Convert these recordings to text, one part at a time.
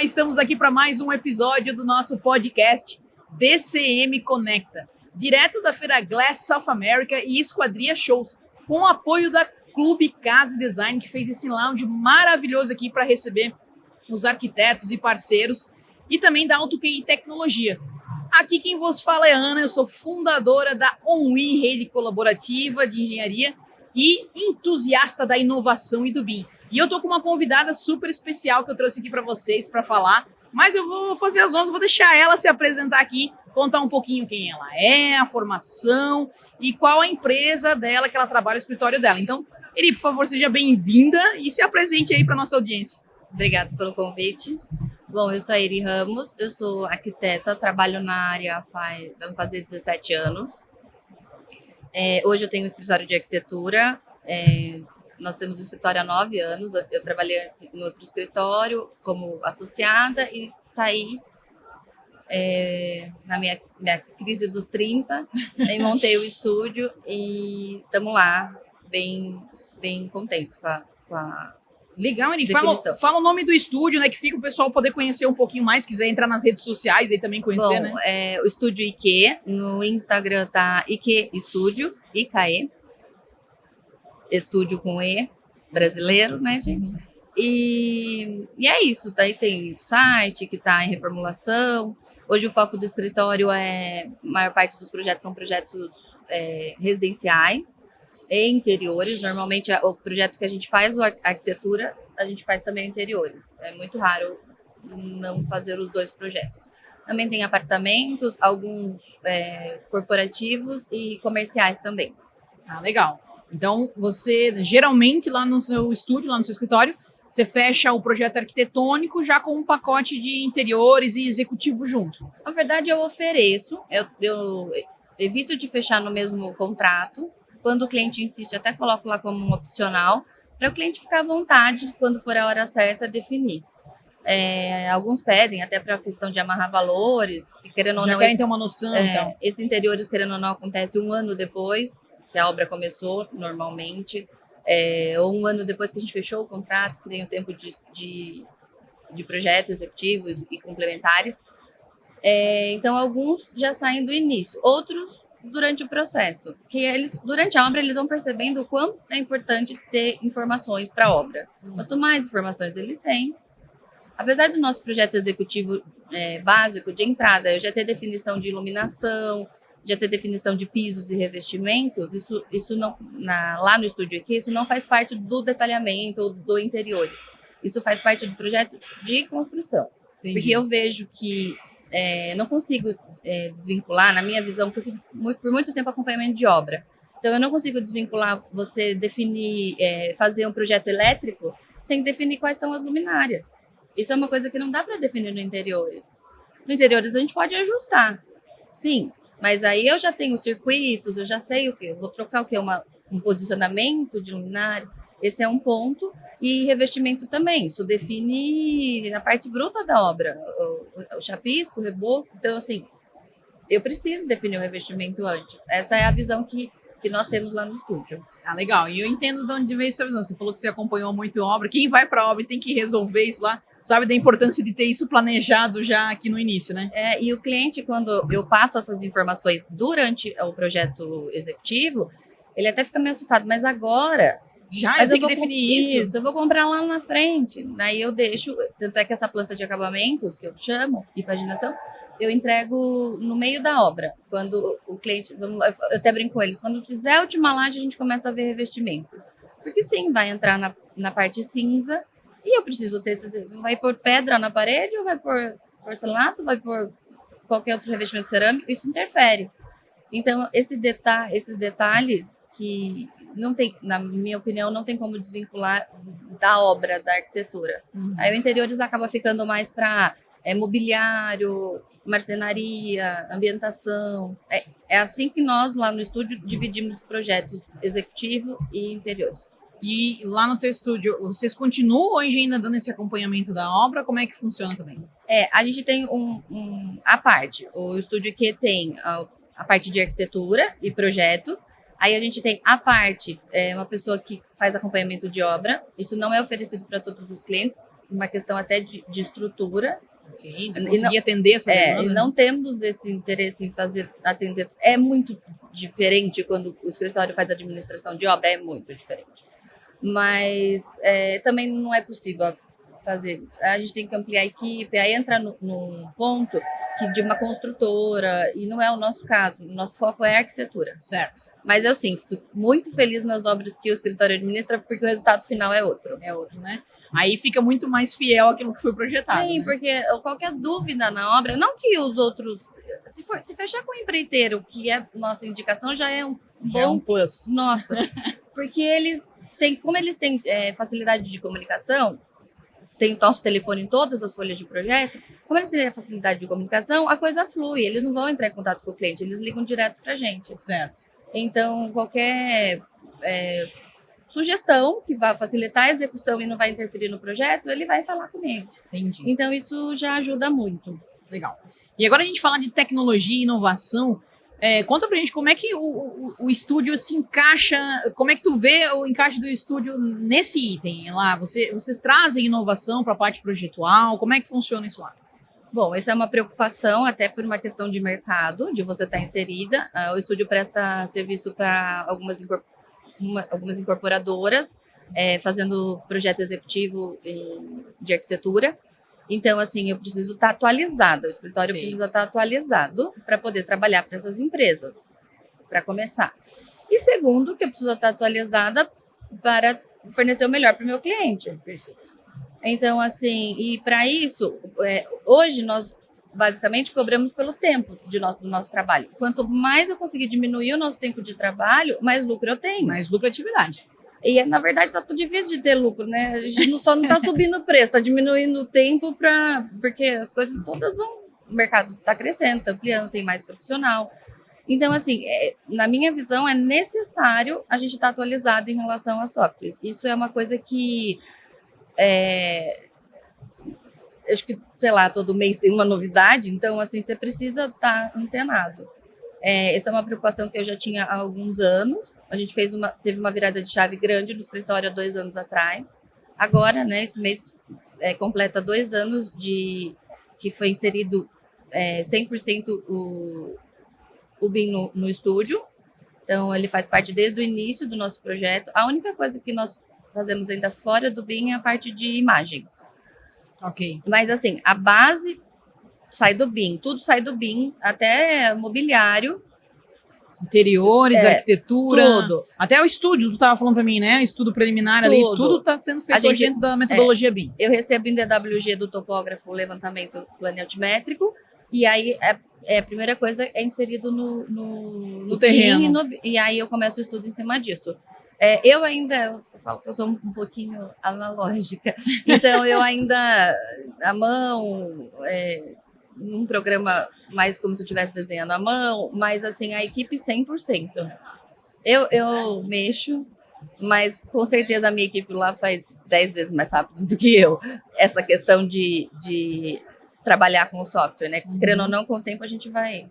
estamos aqui para mais um episódio do nosso podcast DCM Conecta, direto da Feira Glass South America e Esquadria Shows, com o apoio da Clube Casa Design, que fez esse lounge maravilhoso aqui para receber os arquitetos e parceiros, e também da AutoQI Tecnologia. Aqui quem vos fala é a Ana, eu sou fundadora da OnWe, rede colaborativa de engenharia e entusiasta da inovação e do BIM. E eu tô com uma convidada super especial que eu trouxe aqui para vocês para falar, mas eu vou fazer as honras, vou deixar ela se apresentar aqui, contar um pouquinho quem ela é, a formação e qual a empresa dela que ela trabalha, o escritório dela. Então, Eri, por favor, seja bem-vinda e se apresente aí para nossa audiência. Obrigada pelo convite. Bom, eu sou a Eri Ramos, eu sou arquiteta, trabalho na área vamos fazer 17 anos. Hoje eu tenho um escritório de arquitetura, nós temos um escritório há 9 anos, eu trabalhei antes em outro escritório como associada e saí na minha crise dos 30, e montei o estúdio e estamos lá bem contentes com a Legal, Eri. definição. Fala o nome do estúdio, né? Que fica o pessoal poder conhecer um pouquinho mais, quiser entrar nas redes sociais e também conhecer, Bom, né? O Estúdio IQ, no Instagram tá IQ Estúdio, IKE, estúdio com E, brasileiro, né, gente? E é isso, daí tem site que tá em reformulação. Hoje o foco do escritório a maior parte dos projetos são projetos residenciais e interiores. Normalmente o projeto que a gente faz, a arquitetura, a gente faz também interiores. É muito raro não fazer os dois projetos. Também tem apartamentos, alguns corporativos e comerciais também. Ah, legal. Então, você, geralmente, lá no seu estúdio, lá no seu escritório, você fecha o projeto arquitetônico já com um pacote de interiores e executivo junto. Na verdade, eu ofereço, eu evito de fechar no mesmo contrato. Quando o cliente insiste, até coloco lá como um opcional, para o cliente ficar à vontade, quando for a hora certa, definir. Alguns pedem, até para a questão de amarrar valores, porque querendo ou Já não... querem ter uma noção, então. Esses interiores, querendo ou não, acontece 1 ano depois que a obra começou, normalmente, ou 1 ano depois que a gente fechou o contrato, que tem o tempo de projeto executivo e complementares. Então, alguns já saem do início, outros durante o processo, que durante a obra eles vão percebendo o quão é importante ter informações para a obra. Quanto mais informações eles têm, apesar do nosso projeto executivo básico de entrada, eu já ter definição de iluminação, já ter definição de pisos e revestimentos, isso não, lá no estúdio aqui, isso não faz parte do detalhamento ou do interiores. Isso faz parte do projeto de construção. Entendi. Porque eu vejo que não consigo desvincular, na minha visão, porque eu fiz por muito tempo acompanhamento de obra. Então, eu não consigo desvincular você definir, fazer um projeto elétrico sem definir quais são as luminárias. Isso é uma coisa que não dá para definir no interiores. No interiores, a gente pode ajustar, sim, mas aí eu já tenho circuitos, eu já sei o que, eu vou trocar o que? Um posicionamento de luminária, esse é um ponto. E revestimento também, isso define a parte bruta da obra, o chapisco, o reboco. Então, assim, eu preciso definir o revestimento antes. Essa é a visão que nós temos lá no estúdio. Ah, legal. E eu entendo de onde veio essa visão. Você falou que você acompanhou muito obra. Quem vai para a obra e tem que resolver isso lá, sabe da importância de ter isso planejado já aqui no início, né? E o cliente, quando eu passo essas informações durante o projeto executivo, ele até fica meio assustado. Mas agora... Eu tenho que definir isso. Eu vou comprar lá na frente. Daí eu deixo, tanto é que essa planta de acabamentos, que eu chamo, de paginação, eu entrego no meio da obra. Quando o cliente, eu até brinco com eles, quando fizer a última laje, a gente começa a ver revestimento. Porque sim, vai entrar na parte cinza e eu preciso ter vai pôr pedra na parede ou vai pôr porcelanato, vai pôr qualquer outro revestimento cerâmico, isso interfere. Então, esses detalhes que não tem, na minha opinião, não tem como desvincular da obra, da arquitetura. Aí o interiores acaba ficando mais para mobiliário, marcenaria, ambientação. É assim que nós, lá no estúdio, dividimos projetos executivo e interiores. E lá no teu estúdio, vocês continuam hoje ainda dando esse acompanhamento da obra? Como é que funciona também? A gente tem a parte. O estúdio que tem a parte de arquitetura e projetos. Aí a gente tem a parte, uma pessoa que faz acompanhamento de obra. Isso não é oferecido para todos os clientes, uma questão até de estrutura. Ok, não conseguir atender essa demanda. E não temos esse interesse em atender. É muito diferente quando o escritório faz administração de obra, é muito diferente. Mas também não é possível fazer. A gente tem que ampliar a equipe, aí entra num ponto de uma construtora, e não é o nosso caso. O nosso foco é a arquitetura. Certo. Mas eu, sim, fico muito feliz nas obras que o escritório administra, porque o resultado final é outro. É outro, né? Aí fica muito mais fiel àquilo que foi projetado. Sim, né? Porque qualquer dúvida na obra, não que os outros... Se fechar com o empreiteiro, que é nossa indicação, já é um Já é um plus. Nossa, porque como eles têm facilidade de comunicação, tem o nosso telefone em todas as folhas de projeto, como eles têm a facilidade de comunicação, a coisa flui, eles não vão entrar em contato com o cliente, eles ligam direto pra gente. Certo. Então, qualquer sugestão que vá facilitar a execução e não vai interferir no projeto, ele vai falar comigo. Entendi. Então, isso já ajuda muito. Legal. E agora a gente fala de tecnologia e inovação. Conta pra gente como é que o estúdio se encaixa, como é que tu vê o encaixe do estúdio nesse item lá? Vocês trazem inovação para a parte projetual? Como é que funciona isso lá? Bom, essa é uma preocupação até por uma questão de mercado, de você estar inserida. O estúdio presta serviço para algumas incorporadoras, fazendo projeto executivo de arquitetura. Então, assim, eu preciso estar atualizada, o escritório precisa estar atualizado para poder trabalhar para essas empresas, para começar. E segundo, que eu preciso estar atualizada para fornecer o melhor para o meu cliente. Perfeito. Então, assim, e para isso, hoje nós basicamente cobramos pelo tempo do nosso trabalho. Quanto mais eu conseguir diminuir o nosso tempo de trabalho, mais lucro eu tenho. Mais lucratividade. E, na verdade, está tudo difícil de ter lucro, né? A gente só não está subindo o preço, está diminuindo o tempo porque as coisas todas vão... O mercado está crescendo, está ampliando, tem mais profissional. Então, assim, na minha visão, é necessário a gente estar atualizado em relação a softwares. Isso é uma coisa que... acho que, sei lá, todo mês tem uma novidade, então, assim, você precisa estar antenado. Essa é uma preocupação que eu já tinha há alguns anos. A gente teve uma virada de chave grande no escritório há 2 anos atrás. Agora, né, esse mês completa 2 anos que foi inserido 100% o BIM no estúdio. Então, ele faz parte desde o início do nosso projeto. A única coisa que nós fazemos ainda fora do BIM é a parte de imagem. Ok. Mas, assim, a base sai do BIM, tudo sai do BIM, até mobiliário. Interiores, arquitetura. Tudo. Até o estúdio, tu estava falando para mim, né? O estudo preliminar ali, tudo está sendo feito hoje dentro da metodologia BIM. Eu recebo em DWG do topógrafo o levantamento planeométrico, e aí a primeira coisa é inserido no terreno. BIM, e aí eu começo o estudo em cima disso. Eu falo que eu sou um pouquinho analógica, então eu ainda, à mão, num programa mais como se eu estivesse desenhando à mão, mas assim, a equipe 100%. Eu mexo, mas com certeza a minha equipe lá faz 10 vezes mais rápido do que eu, essa questão de trabalhar com o software, né? Querendo ou não, com o tempo a gente vai...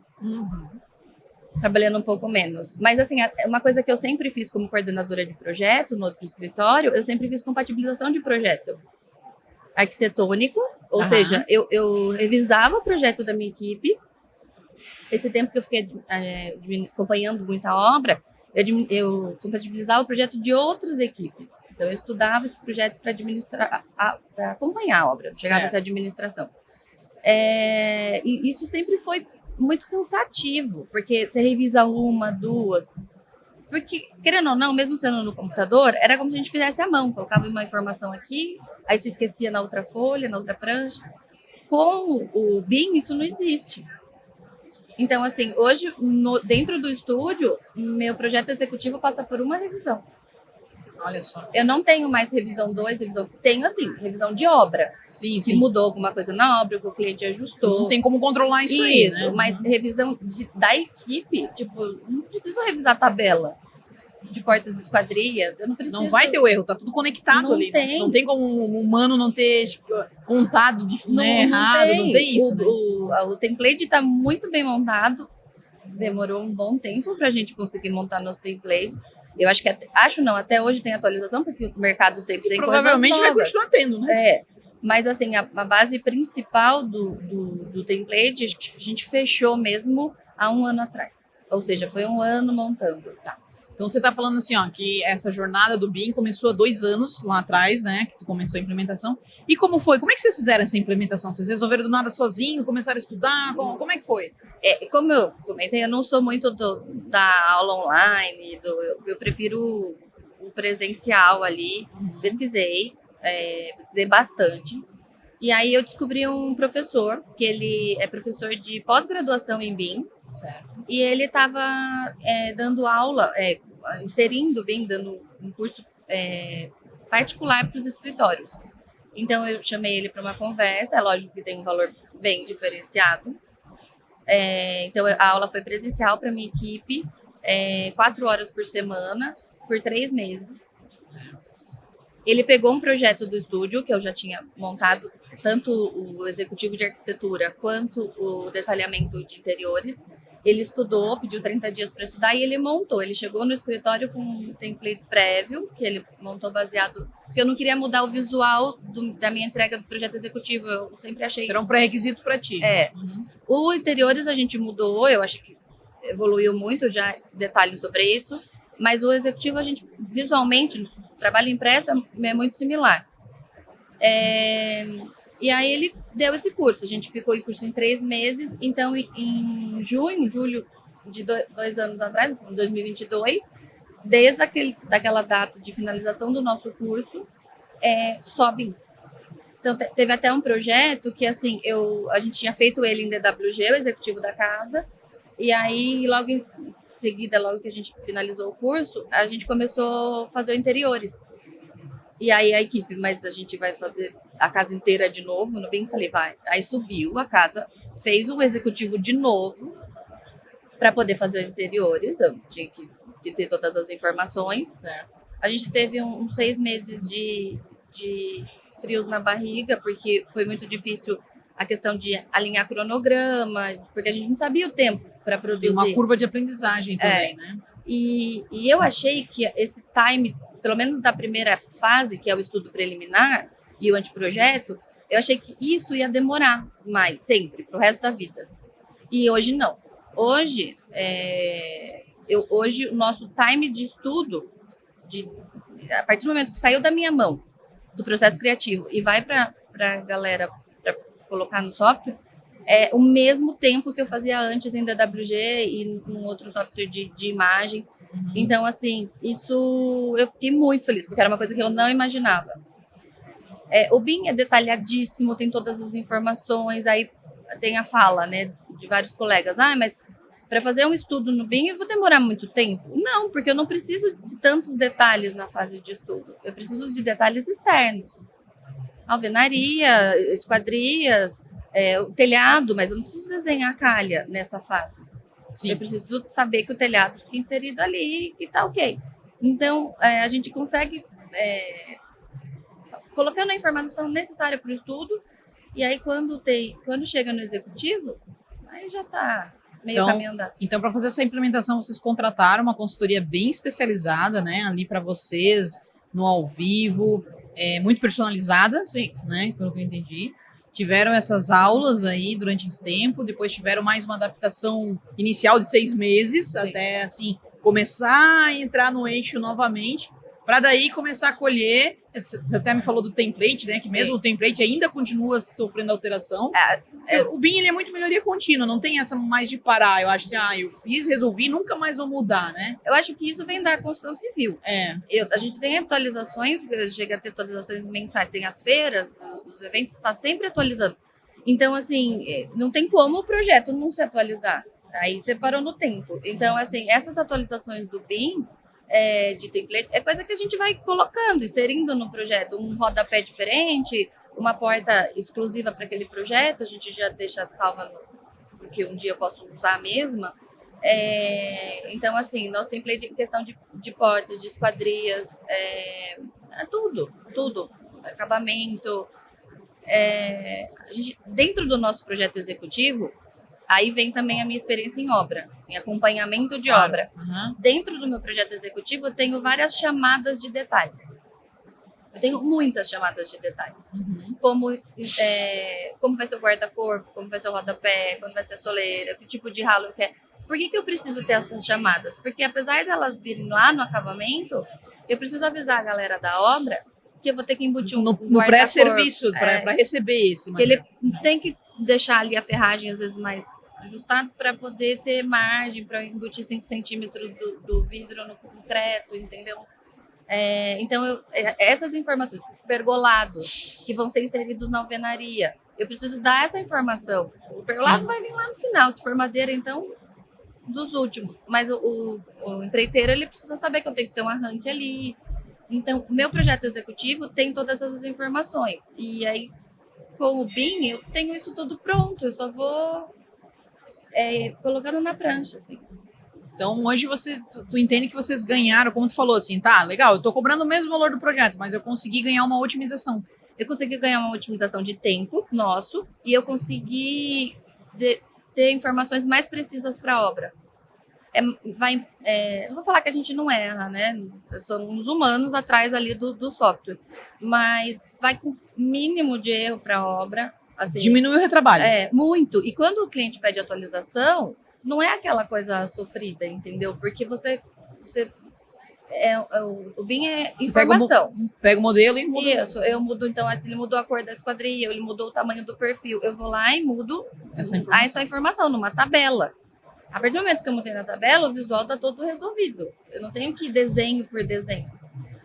trabalhando um pouco menos. Mas, assim, uma coisa que eu sempre fiz como coordenadora de projeto no outro escritório, eu sempre fiz compatibilização de projeto arquitetônico, ou seja, eu revisava o projeto da minha equipe. Esse tempo que eu fiquei acompanhando muita obra, eu compatibilizava o projeto de outras equipes. Então, eu estudava esse projeto para administrar, para acompanhar a obra, chegava essa administração. E isso sempre foi muito cansativo, porque você revisa 1, 2, porque, querendo ou não, mesmo sendo no computador, era como se a gente fizesse à mão, colocava uma informação aqui, aí se esquecia na outra folha, na outra prancha. Com o BIM, isso não existe. Então, assim, hoje, dentro do estúdio, meu projeto executivo passa por uma revisão. Olha só. Eu não tenho mais revisão 2, tenho, assim, revisão de obra. Sim. Se mudou alguma coisa na obra, que o cliente ajustou. Não tem como controlar isso aí, né? Mas revisão da equipe, tipo, não preciso revisar a tabela de portas e esquadrias, eu não preciso... Não vai ter o erro, tá tudo conectado não ali. Tem. Não tem como um humano não ter contado errado, não tem isso. O template está muito bem montado, demorou um bom tempo para a gente conseguir montar nosso template. Eu acho não, até hoje tem atualização, porque o mercado sempre tem coisas novas. Provavelmente vai continuar tendo, né? Mas, assim, a base principal do template, a gente fechou mesmo há 1 ano atrás. Ou seja, foi 1 ano montando. Tá. Então você está falando assim, ó, que essa jornada do BIM começou há 2 anos lá atrás, né? Que tu começou a implementação. E como foi? Como é que vocês fizeram essa implementação? Vocês resolveram do nada sozinho, começaram a estudar? Como é que foi? Como eu comentei, eu não sou muito da aula online, eu prefiro o presencial ali. Pesquisei bastante. E aí eu descobri um professor, que ele é professor de pós-graduação em BIM. Certo. E ele estava dando aula, inserindo BIM, dando um curso particular para os escritórios. Então eu chamei ele para uma conversa, é lógico que tem um valor bem diferenciado. Então a aula foi presencial para minha equipe, 4 horas por semana, por 3 meses. Ele pegou um projeto do estúdio que eu já tinha montado, tanto o executivo de arquitetura quanto o detalhamento de interiores. Ele estudou, pediu 30 dias para estudar e ele montou. Ele chegou no escritório com um template prévio, que ele montou baseado... Porque eu não queria mudar o visual da minha entrega do projeto executivo. Eu sempre achei... Isso era um pré-requisito para ti. O interiores a gente mudou, eu acho que evoluiu muito, já detalhes sobre isso. Mas o executivo, a gente, visualmente, o trabalho impresso é muito similar. E aí ele deu esse curso. A gente ficou em curso em 3 meses. Então, em julho de 2 anos atrás, em 2022, desde daquela data de finalização do nosso curso, sobe. Então, teve até um projeto que, assim, a gente tinha feito ele em DWG, o executivo da casa. E aí, logo em seguida, logo que a gente finalizou o curso, a gente começou a fazer o interiores. E aí a equipe, mas a gente vai fazer a casa inteira de novo? No BIM, falei, vai. Aí subiu a casa, fez o executivo de novo para poder fazer o interiores. Eu tinha que ter todas as informações. Certo. A gente teve uns 6 meses de frios na barriga, porque foi muito difícil a questão de alinhar cronograma, porque a gente não sabia o tempo para produzir. Tem uma curva de aprendizagem também, né? E eu achei que esse time, pelo menos da primeira fase, que é o estudo preliminar e o anteprojeto, eu achei que isso ia demorar mais, sempre, pro resto da vida. E hoje não. Hoje, hoje o nosso time de estudo, a partir do momento que saiu da minha mão, do processo criativo, e vai para a galera para colocar no software, é o mesmo tempo que eu fazia antes em DWG e num outro software de imagem. Então, assim, isso eu fiquei muito feliz, porque era uma coisa que eu não imaginava. O BIM é detalhadíssimo, tem todas as informações, aí tem a fala, né, de vários colegas. Mas para fazer um estudo no BIM eu vou demorar muito tempo? Não, porque eu não preciso de tantos detalhes na fase de estudo. Eu preciso de detalhes externos. Alvenaria, esquadrias, o telhado, mas eu não preciso desenhar a calha nessa fase. Sim. Eu preciso saber que o telhado fica inserido ali e que tá ok. Então, a gente consegue, colocando a informação necessária para o estudo, e aí quando chega no executivo, aí já tá meio caminho andado. Então, para fazer essa implementação, vocês contrataram uma consultoria bem especializada, né, ali para vocês, no ao vivo, muito personalizada, sim, né, pelo que eu entendi. Tiveram essas aulas aí durante esse tempo, depois tiveram mais uma adaptação inicial de 6 meses, sim, até assim começar a entrar no eixo novamente, para daí começar a colher. Você até me falou do template, né? Que sim, mesmo o template ainda continua sofrendo alteração. O BIM ele é muito melhoria contínua, não tem essa mais de parar. Eu acho assim, eu fiz, resolvi, nunca mais vou mudar, né? Eu acho que isso vem da construção civil. A gente tem atualizações, chega a ter atualizações mensais, tem as feiras, os eventos, está sempre atualizando. Então, assim, não tem como o projeto não se atualizar. Aí você parou no tempo. Então, assim, essas atualizações do BIM, de template, é coisa que a gente vai colocando, inserindo no projeto, um rodapé diferente, uma porta exclusiva para aquele projeto, a gente já deixa salva, porque um dia eu posso usar a mesma. Então, assim, nosso template em questão de portas, de esquadrias, tudo, acabamento. A gente, dentro do nosso projeto executivo, aí vem também a minha experiência em obra, em acompanhamento de obra. Dentro do meu projeto executivo, eu tenho várias chamadas de detalhes. Eu tenho muitas chamadas de detalhes. Como vai ser o guarda-corpo, como vai ser o rodapé, como vai ser a soleira, que tipo de ralo eu quero. Por que eu preciso ter essas chamadas? Porque apesar delas virem lá no acabamento, eu preciso avisar a galera da obra que eu vou ter que embutir no pré-serviço, para receber esse material. Que ele tem que deixar ali a ferragem, às vezes, mais ajustado para poder ter margem para embutir 5 centímetros do vidro no concreto, entendeu? Então, essas informações, pergolados, que vão ser inseridos na alvenaria, eu preciso dar essa informação. O pergolado vai vir lá no final, se for madeira, então, dos últimos. Mas o empreiteiro, ele precisa saber que eu tenho que ter um arranque ali. Então, o meu projeto executivo tem todas essas informações. E aí, com o BIM, eu tenho isso tudo pronto, eu só vou colocando na prancha, assim. Então, hoje tu entende que vocês ganharam, como tu falou, assim, tá, legal, eu tô cobrando o mesmo valor do projeto, mas eu consegui ganhar uma otimização. Eu consegui ganhar uma otimização de tempo nosso e eu consegui ter informações mais precisas para a obra. Não vou falar que a gente não erra, né? Somos humanos atrás ali do software, mas vai com mínimo de erro para a obra. Assim, diminui o retrabalho. Muito. E quando o cliente pede atualização, não é aquela coisa sofrida, entendeu? Porque o BIM é informação. Pega o modelo e muda. Isso, eu mudo, então, assim, ele mudou a cor da esquadria, ele mudou o tamanho do perfil. Eu vou lá e mudo essa informação numa tabela. A partir do momento que eu mudei na tabela, o visual está todo resolvido. Eu não tenho que ir desenho por desenho.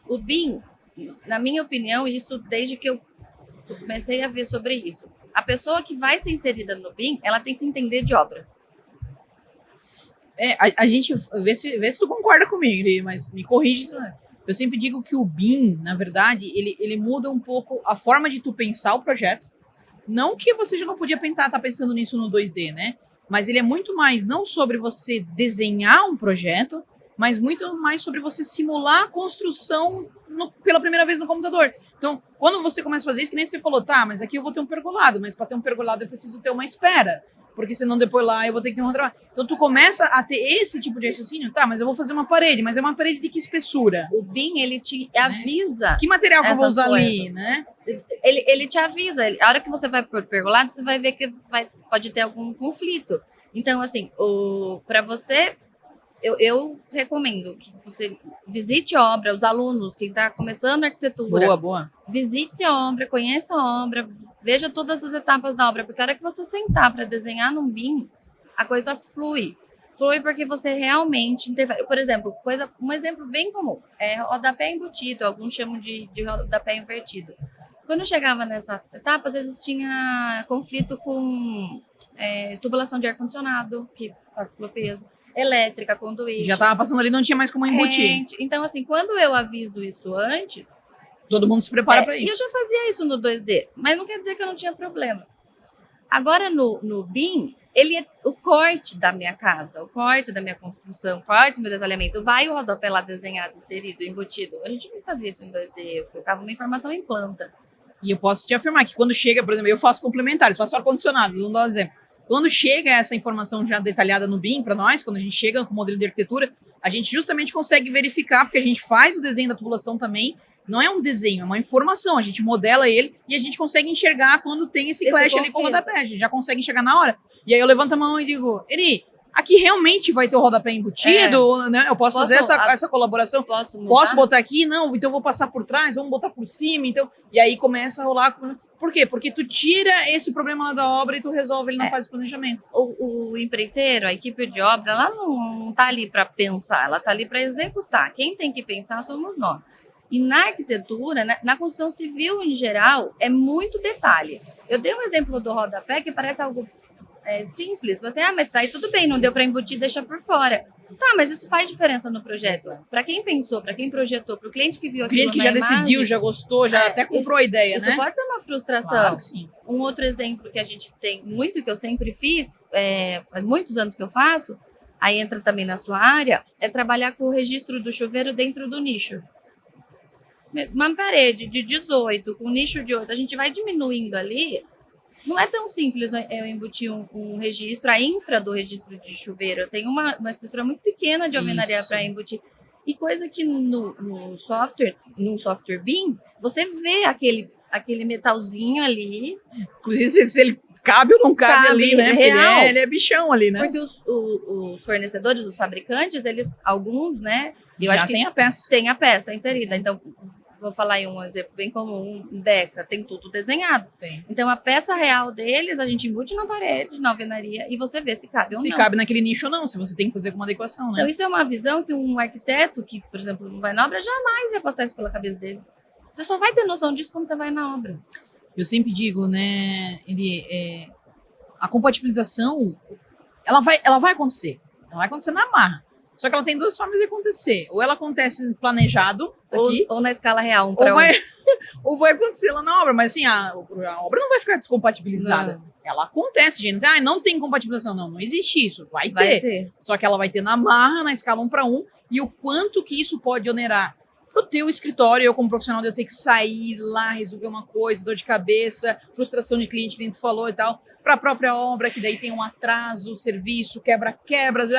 O BIM, na minha opinião, isso desde que eu comecei a ver sobre isso, a pessoa que vai ser inserida no BIM, ela tem que entender de obra. A gente vê se tu concorda comigo, mas me corrige. Eu sempre digo que o BIM, na verdade, ele muda um pouco a forma de tu pensar o projeto. Não que você já não podia tá pensando nisso no 2D, né? Mas ele é muito mais não sobre você desenhar um projeto, mas muito mais sobre você simular a construção pela primeira vez no computador. Então, quando você começa a fazer isso, que nem você falou, tá, mas aqui eu vou ter um pergolado, mas para ter um pergolado eu preciso ter uma espera, porque senão depois lá eu vou ter que ter um trabalho. Então, tu começa a ter esse tipo de raciocínio, tá, mas eu vou fazer uma parede, mas é uma parede de que espessura? O BIM, ele te avisa. Que material que eu vou usar ali, né? Ele te avisa. A hora que você vai por pergolado, você vai ver que pode ter algum conflito. Então, assim, para você, eu recomendo que você visite a obra, os alunos, quem está começando a arquitetura. Boa. Visite a obra, conheça a obra, veja todas as etapas da obra, porque a hora que você sentar para desenhar num BIM, a coisa flui. Flui porque você realmente interfere. Por exemplo, um exemplo bem comum é rodapé embutido, alguns chamam de rodapé invertido. Quando eu chegava nessa etapa, às vezes tinha conflito com tubulação de ar-condicionado, que faz pelo peso, elétrica, conduíte. Já estava passando ali, não tinha mais como embutir. Então, assim, quando eu aviso isso antes... Todo mundo se prepara para isso. E eu já fazia isso no 2D, mas não quer dizer que eu não tinha problema. Agora, no BIM, ele é o corte da minha casa, o corte da minha construção, o corte do meu detalhamento. Vai o rodapé lá desenhado, inserido, embutido. A gente não fazia isso em 2D, eu colocava uma informação em planta. E eu posso te afirmar que quando chega, por exemplo, eu faço complementares, faço ar-condicionado, vamos dar um exemplo. Quando chega essa informação já detalhada no BIM para nós, quando a gente chega com o modelo de arquitetura, a gente justamente consegue verificar, porque a gente faz o desenho da tubulação também. Não é um desenho, é uma informação. A gente modela ele e a gente consegue enxergar quando tem esse clash ali com o rodapé. A gente já consegue enxergar na hora. E aí eu levanto a mão e digo, Eri, aqui realmente vai ter o rodapé embutido, né? Eu posso fazer essa colaboração? Posso botar aqui? Não, então eu vou passar por trás, vamos botar por cima. Então, e aí começa a rolar. Por quê? Porque tu tira esse problema da obra e tu resolve ele na fase de planejamento. O empreiteiro, a equipe de obra, ela não tá ali para pensar, ela tá ali para executar. Quem tem que pensar somos nós. E na arquitetura, na construção civil em geral, é muito detalhe. Eu dei um exemplo do rodapé que parece algo simples. Você, mas tá aí tudo bem, não deu para embutir, deixa por fora. Tá, mas isso faz diferença no projeto. Para quem pensou, para quem projetou, para o cliente que viu aquilo na imagem. O cliente que já decidiu, já gostou, já até comprou a ideia, né? Isso pode ser uma frustração. Claro que sim. Um outro exemplo que a gente tem muito, que eu sempre fiz, faz muitos anos que eu faço, aí entra também na sua área, é trabalhar com o registro do chuveiro dentro do nicho. Uma parede de 18 com nicho de 8, a gente vai diminuindo ali. Não é tão simples eu embutir um registro, a infra do registro de chuveiro. Eu tenho uma estrutura muito pequena de alvenaria para embutir. E coisa que no software BIM, você vê aquele metalzinho ali. Inclusive, se ele cabe ou não cabe ali, né? Porque Real. ele é bichão ali, né? Porque os fornecedores, os fabricantes, alguns, né? Eu acho que tem a peça. Tem a peça inserida. Então, vou falar aí um exemplo bem comum, Deca, tem tudo desenhado. Tem. Então, a peça real deles, a gente embute na parede, na alvenaria, e você vê se cabe ou não. Se cabe naquele nicho ou não, se você tem que fazer alguma adequação, né? Então, isso é uma visão que um arquiteto, que, por exemplo, não vai na obra, jamais ia passar isso pela cabeça dele. Você só vai ter noção disso quando você vai na obra. Eu sempre digo, né, a compatibilização, ela vai acontecer. Ela vai acontecer na marra. Só que ela tem duas formas de acontecer. Ou ela acontece planejado aqui. Ou na escala real, para ou vai acontecer lá na obra. Mas assim, a obra não vai ficar descompatibilizada. Não. Ela acontece, gente. Não tem compatibilização. Não existe isso. Vai ter. Só que ela vai ter na marra, na escala 1:1. E o quanto que isso pode onerar pro teu escritório, eu como profissional, eu ter que sair lá, resolver uma coisa, dor de cabeça, frustração de cliente, que nem tu falou e tal, para a própria obra, que daí tem um atraso, serviço, quebra,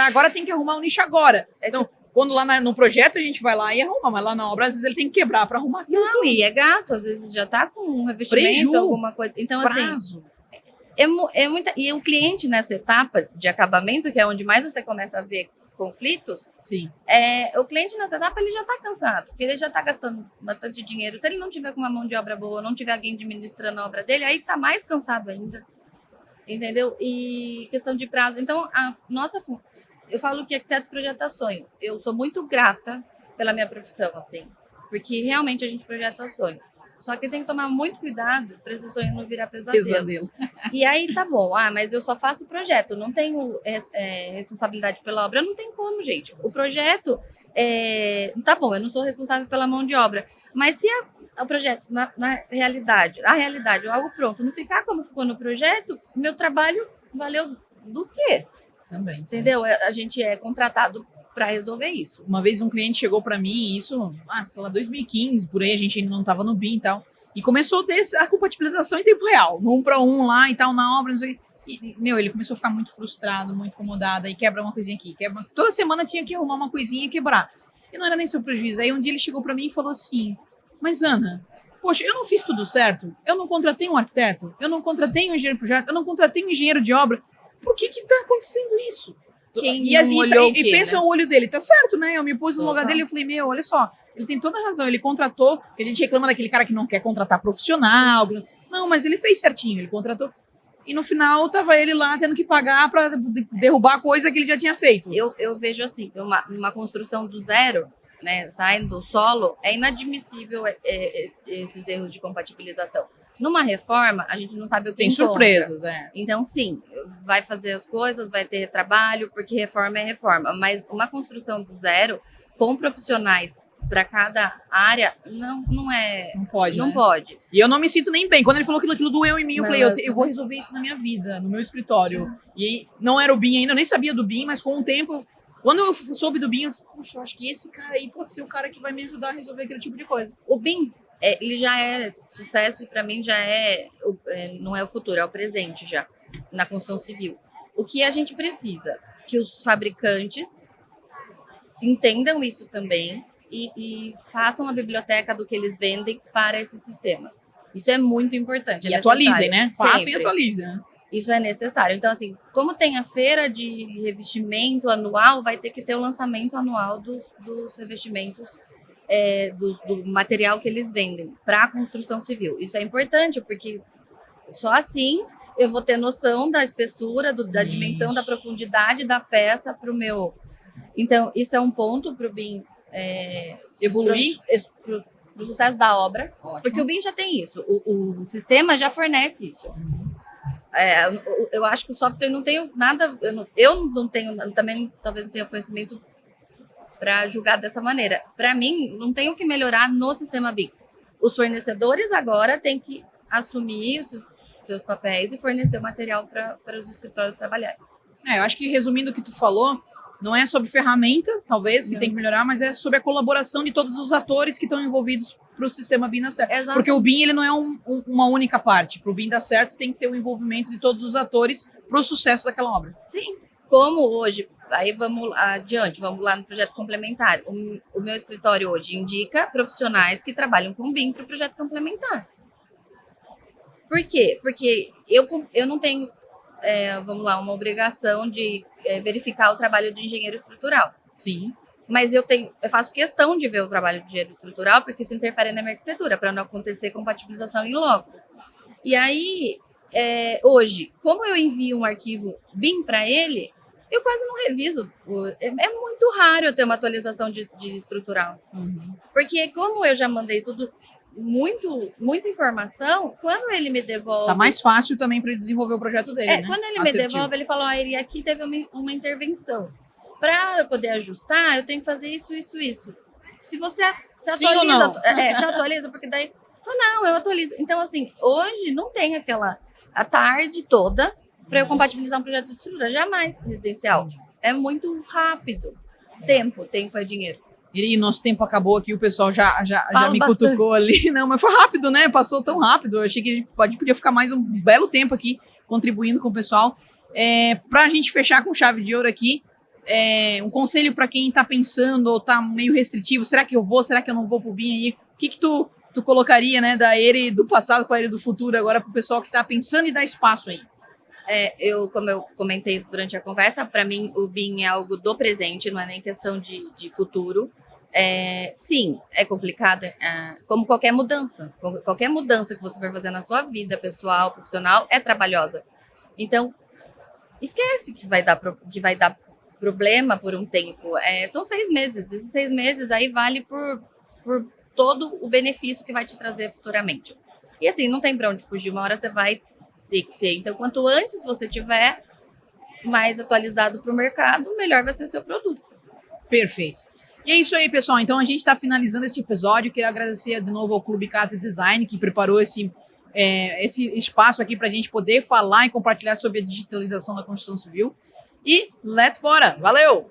agora tem que arrumar o nicho agora. Então, quando lá no projeto a gente vai lá e arruma, mas lá na obra, às vezes ele tem que quebrar para arrumar aquilo. Não, e é gasto, às vezes já tá com um revestimento, alguma coisa. Então, prazo. Assim, é muita... E o cliente nessa etapa de acabamento, que é onde mais você começa a ver conflitos, sim. O cliente nessa etapa ele já está cansado, porque ele já está gastando bastante dinheiro. Se ele não tiver com uma mão de obra boa, não tiver alguém administrando a obra dele, aí está mais cansado ainda, entendeu? E questão de prazo. Então, eu falo que arquiteto projeta sonho. Eu sou muito grata pela minha profissão, assim, porque realmente a gente projeta sonho. Só que tem que tomar muito cuidado para esse sonho não virar pesadelo. E aí tá bom, mas eu só faço projeto, não tenho responsabilidade pela obra, não tem como, gente. O projeto, tá bom, eu não sou responsável pela mão de obra, mas se o projeto, na realidade, algo pronto, não ficar como ficou no projeto, meu trabalho valeu do quê? Também. Entendeu? A gente é contratado para resolver isso. Uma vez um cliente chegou para mim, isso, sei lá, 2015, por aí, a gente ainda não tava no BIM e tal, e começou a compatibilização em tempo real, no 1:1 lá e tal, na obra, não sei. E, ele começou a ficar muito frustrado, muito incomodado, aí quebra uma coisinha aqui, toda semana tinha que arrumar uma coisinha e quebrar. E não era nem seu prejuízo. Aí um dia ele chegou para mim e falou assim, mas Ana, poxa, eu não fiz tudo certo, eu não contratei um arquiteto, eu não contratei um engenheiro de projeto, eu não contratei um engenheiro de obra, por que tá acontecendo isso? E pensa no olho dele, tá certo, né? Eu me pus no lugar dele e falei, olha só, ele tem toda a razão, ele contratou, que a gente reclama daquele cara que não quer contratar profissional, não, mas ele fez certinho, ele contratou, e no final tava ele lá tendo que pagar pra derrubar a coisa que ele já tinha feito. Eu vejo assim, uma construção do zero, né, saindo do solo, é inadmissível esses erros de compatibilização. Numa reforma, a gente não sabe o que tem surpresas, Então, sim, vai fazer as coisas, vai ter trabalho, porque reforma é reforma. Mas uma construção do zero, com profissionais para cada área, não é... Não pode, Não pode. E eu não me sinto nem bem. Quando ele falou que aquilo doeu em mim, eu falei, eu vou resolver isso na minha vida, no meu escritório. Sim. E aí, não era o BIM ainda, eu nem sabia do BIM, mas com o tempo... Quando eu soube do BIM, eu disse, puxa, eu acho que esse cara aí pode ser o cara que vai me ajudar a resolver aquele tipo de coisa. O BIM... ele já é sucesso e para mim já não é o futuro, é o presente já, na construção civil. O que a gente precisa? Que os fabricantes entendam isso também e façam a biblioteca do que eles vendem para esse sistema. Isso é muito importante. E atualizem, né? Façam e atualizem, né? Isso é necessário. Então, assim, como tem a feira de revestimento anual, vai ter que ter o lançamento anual dos revestimentos do material que eles vendem para a construção civil. Isso é importante, porque só assim eu vou ter noção da espessura, da dimensão, da profundidade da peça para o meu... Então, isso é um ponto para o BIM evoluir para o sucesso da obra. Ótimo. Porque o BIM já tem isso, o sistema já fornece isso. Eu acho que o software não tem nada... Eu não tenho, também talvez não tenha conhecimento para julgar dessa maneira. Para mim, não tem o que melhorar no sistema BIM. Os fornecedores agora têm que assumir os seus papéis e fornecer o material para os escritórios trabalharem. Eu acho que, resumindo o que tu falou, não é sobre ferramenta, talvez, que tem que melhorar, mas é sobre a colaboração de todos os atores que estão envolvidos para o sistema BIM dar certo. Exato. Porque o BIM ele não é uma única parte. Para o BIM dar certo, tem que ter o envolvimento de todos os atores para o sucesso daquela obra. Sim. como hoje, aí vamos adiante, vamos lá no projeto complementar. O meu escritório hoje indica profissionais que trabalham com BIM para o projeto complementar. Por quê? Porque eu não tenho, vamos lá, uma obrigação de verificar o trabalho de engenheiro estrutural. Sim. Mas eu faço questão de ver o trabalho de engenheiro estrutural, porque isso interfere na minha arquitetura, para não acontecer compatibilização em loco. E aí, hoje, como eu envio um arquivo BIM para ele, eu quase não reviso. É muito raro eu ter uma atualização de estrutural. Uhum. Porque como eu já mandei tudo, muita informação, quando ele me devolve... Tá mais fácil também para ele desenvolver o projeto dele, né? Quando ele me devolve, ele fala, Eri, aqui teve uma intervenção. Para eu poder ajustar, eu tenho que fazer isso. Se você atualiza, você atualiza, porque daí... Não, eu atualizo. Então, assim, hoje não tem a tarde toda para eu compatibilizar um projeto de estrutura. Jamais residencial. É muito rápido. Tempo é dinheiro. E nosso tempo acabou aqui, o pessoal já me bastante. cutucou ali. Não, mas foi rápido, né? Passou tão rápido. Eu achei que a gente podia ficar mais um belo tempo aqui, contribuindo com o pessoal. Pra gente fechar com chave de ouro aqui, um conselho para quem tá pensando ou tá meio restritivo, será que eu vou, será que eu não vou pro BIM aí? O que tu colocaria, né, da Eri do passado com a Eri do futuro agora pro pessoal que tá pensando e dar espaço aí? Como eu comentei durante a conversa, para mim o BIM é algo do presente, não é nem questão de futuro. Sim, é complicado, como qualquer mudança. Qualquer mudança que você for fazer na sua vida pessoal, profissional, é trabalhosa. Então, esquece que vai dar problema por um tempo. São 6 meses. Esses 6 meses aí vale por todo o benefício que vai te trazer futuramente. E assim, não tem para onde fugir. Uma hora você vai ter que ter. Então, quanto antes você tiver mais atualizado para o mercado, melhor vai ser seu produto. Perfeito. E é isso aí, pessoal. Então, a gente está finalizando esse episódio. Quero agradecer de novo ao Clube Casa Design, que preparou esse espaço aqui para a gente poder falar e compartilhar sobre a digitalização da construção civil. E let's bora! Valeu!